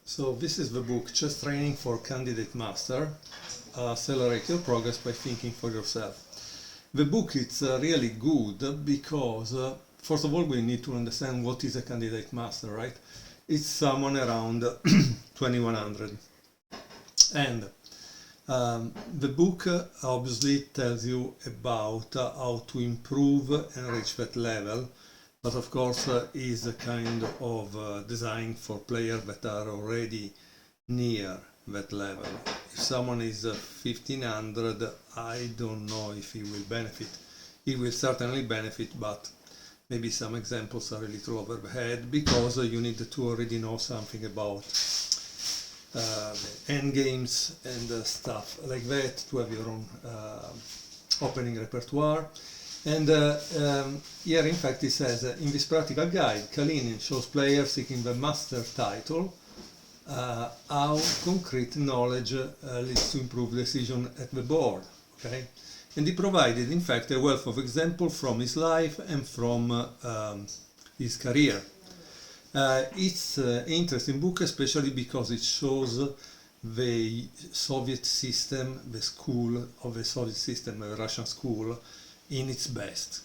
So this is the book, Chess Training for Candidate Master. Accelerate your progress by thinking for yourself. The book is really good because, first of all, we need to understand what is a candidate master, right? It's someone around 2100. And the book obviously tells you about how to improve and reach that level. But of course is a kind of design for players that are already near that level. If someone is 1500, I don't know if he will benefit. He will certainly benefit, but maybe some examples are a little over the head because you need to already know something about endgames and stuff like that to have your own opening repertoire. And here in fact it says, in this practical guide, Kalinin shows players seeking the master title how concrete knowledge leads to improved decision at the board. Okay? And he provided in fact a wealth of examples from his life and from his career. It's an interesting book, especially because it shows the Soviet system, the school of the Soviet system, the Russian school, in its best.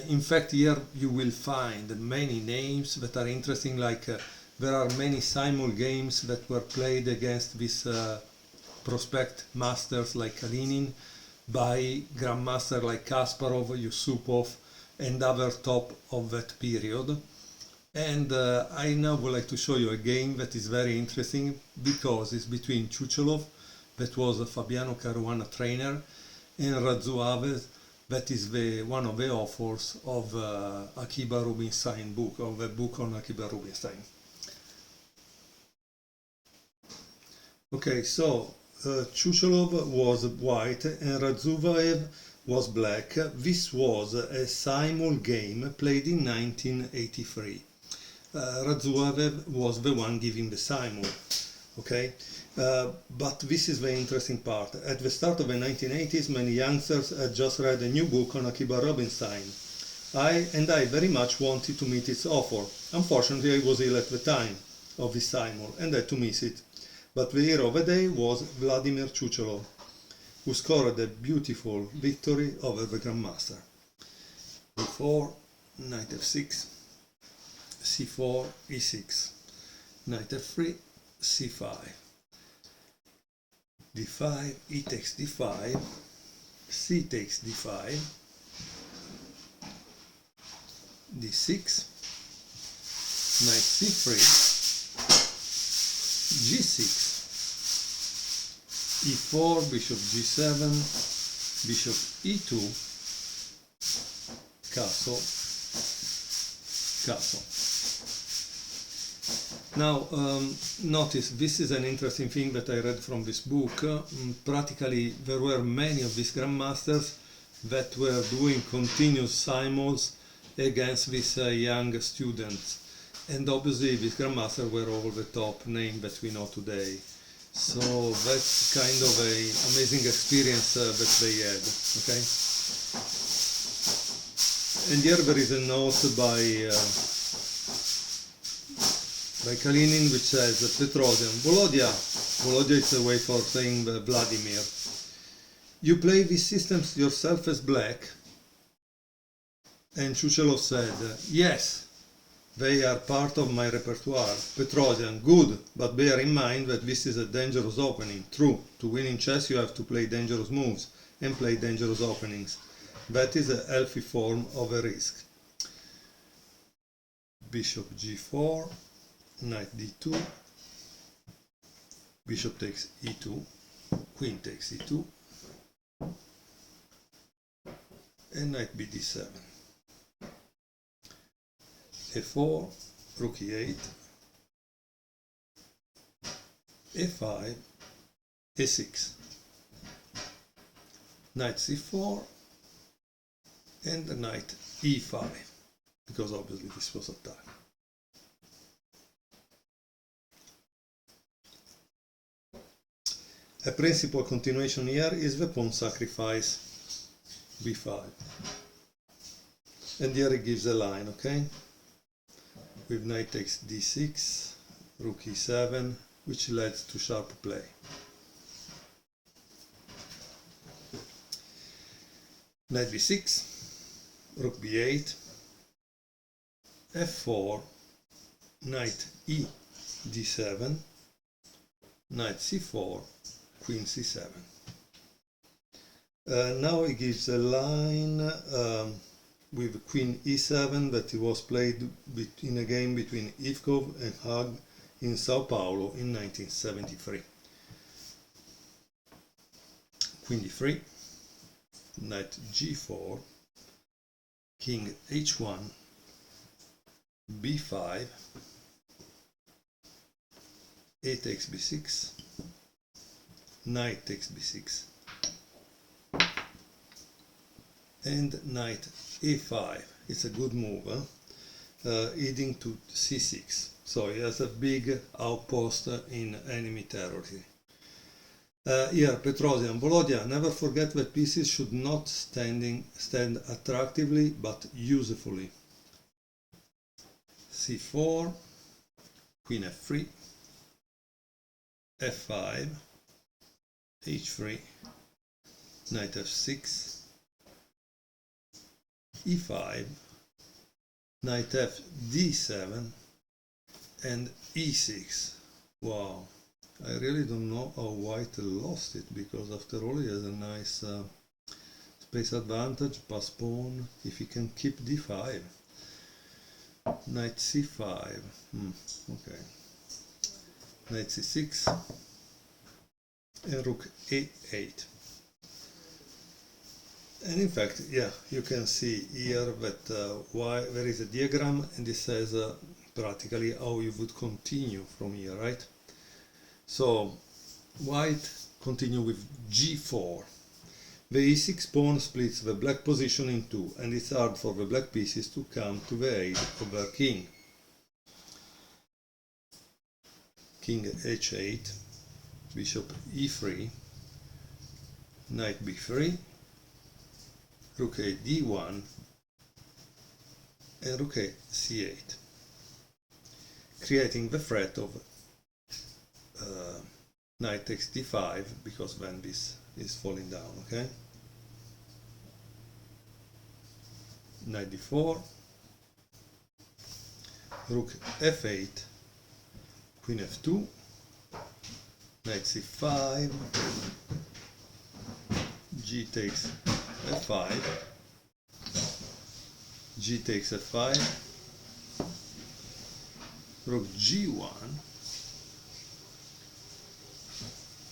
In fact, here you will find many names that are interesting, like there are many simul games that were played against these prospect masters like Kalinin by grandmasters like Kasparov, Yusupov and other top of that period. And I now would like to show you a game that is very interesting because it's between Chuchelov, that was a Fabiano Caruana trainer, and Radzuave, that is one of the authors of Akiba Rubinstein book, of a book on Akiba Rubinstein. Okay, so Chuchelov was white and Radzuvaev was black. This was a simul game played in 1983. Radzuvaev was the one giving the simul. Okay? But this is the interesting part. At the start of the 1980s, many youngsters had just read a new book on Akiba Rubinstein. I very much wanted to meet its author. Unfortunately, I was ill at the time of this simul and had to miss it. But the hero of the day was Vladimir Chuchelov, who scored a beautiful victory over the Grandmaster. b4, knight f6, c4, e6, knight f3, c5. d5, e takes d5, c takes d5, d6, knight c3, g6, e4, bishop g7, bishop e2, castle, castle. Now, notice this is an interesting thing that I read from this book. Practically, there were many of these grandmasters that were doing continuous simuls against these young students. And obviously, these grandmasters were all the top name that we know today. So that's kind of an amazing experience that they had. Okay. And here there is a note by Kalinin, which says Petrosian, Volodya is a way for saying Vladimir. You play these systems yourself as black? And Chuchelov said, yes, they are part of my repertoire. Petrosian, good, but bear in mind that this is a dangerous opening. True, to win in chess you have to play dangerous moves and play dangerous openings. That is a healthy form of a risk. Bishop g4. Knight d2, bishop takes e2, queen takes e2, and knight bd7, a4, rook e8, a5, a6, knight c4, and knight e5, because obviously this was attacked. A principal continuation here is the pawn sacrifice, b5. And here it gives a line, okay? With knight takes d6, rook e7, which led to sharp play. Knight b6, rook b8, f4, knight e d7, knight c4, queen c7. Now he gives a line with queen e7 that was played in a game between Ivkov and Haag in Sao Paulo in 1973. Queen d3, knight g4, king h1, b5, a takes b6, knight takes b6, and knight a5. It's a good move, heading to c6. So he has a big outpost in enemy territory. Here, Petrosian, Volodya, never forget that pieces should not stand attractively but usefully. c4, queen f3, f5, h3, knight f6, e5, knight f d7, and e6. Wow, I really don't know how white lost it, because after all he has a nice space advantage, pass pawn, if he can keep d5. Knight c5, okay. Knight c6, and rook a8. And in fact, yeah, you can see here that there is a diagram, and it says practically how you would continue from here, right? So white continue with g4. The e6 pawn splits the black position in two, and it's hard for the black pieces to come to the aid of their king. King h8, bishop e3, knight b3, rook a d1, and rook a c8, creating the threat of knight takes d5, because then this is falling down, okay? Knight d4, rook f8, queen f2, knight c5, g takes f5, g takes f5, rook g1,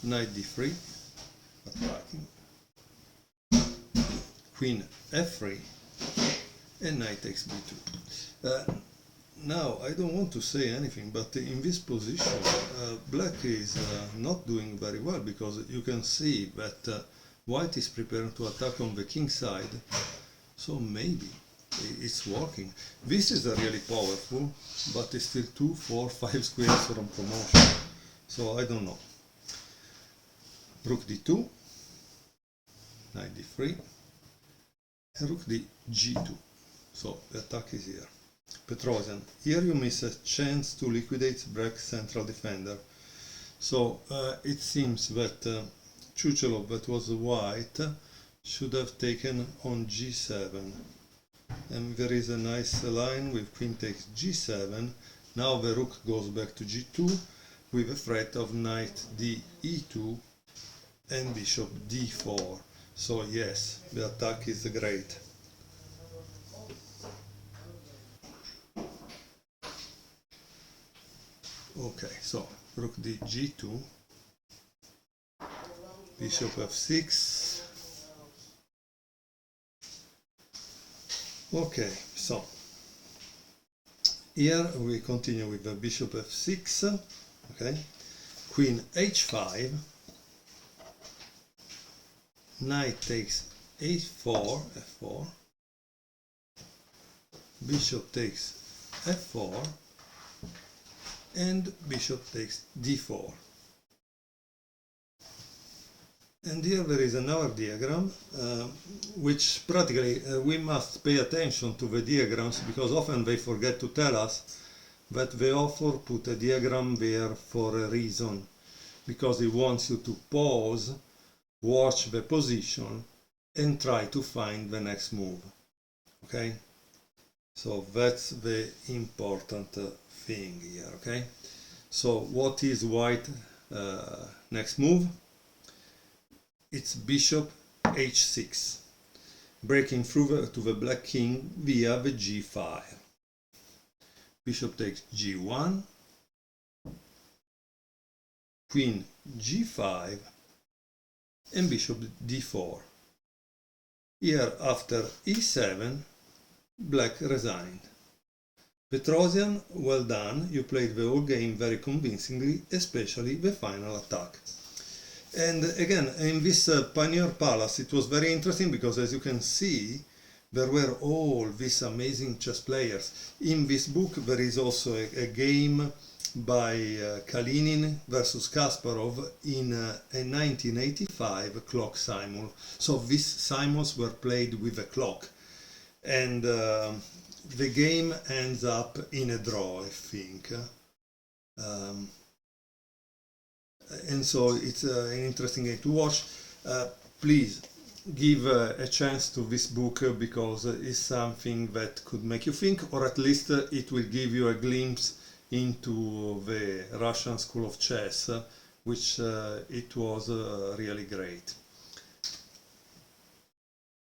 knight d3, attacking, queen f3, and knight takes b2. Now, I don't want to say anything, but in this position, black is not doing very well, because you can see that white is preparing to attack on the king side, so maybe it's working. This is really powerful, but it's still 2, 4, 5 squares from promotion, so I don't know. Rook d2, knight d3, and rook d g2. So the attack is here. Petrosian, here you miss a chance to liquidate black's central defender. So it seems that Chuchelov, that was white, should have taken on g7. And there is a nice line with queen takes g7. Now the rook goes back to g2 with a threat of knight d e2 and bishop d4. So yes, the attack is great. Okay, so rook d g2, bishop f6. Okay, so here we continue with the bishop f6, okay, queen h5, knight takes h4, f4, bishop takes f4, and bishop takes d4. And here there is another diagram, which practically we must pay attention to the diagrams, because often they forget to tell us that the author put a diagram there for a reason, because he wants you to pause, watch the position, and try to find the next move. Okay? So that's the important thing here. Okay? So what is white next move? It's bishop h6, breaking through to the black king via the g file. Bishop takes g1, queen g5, and bishop d4. Here, after e7, black resigned. Petrosian, well done, you played the whole game very convincingly, especially the final attack. And again, in this Pioneer Palace, it was very interesting because, as you can see, there were all these amazing chess players. In this book, there is also a game by Kalinin versus Kasparov in a 1985 clock simul. So these simuls were played with a clock. And the game ends up in a draw, I think. And so it's an interesting game to watch. Please give a chance to this book because it's something that could make you think, or at least it will give you a glimpse into the Russian School of Chess, which it was really great.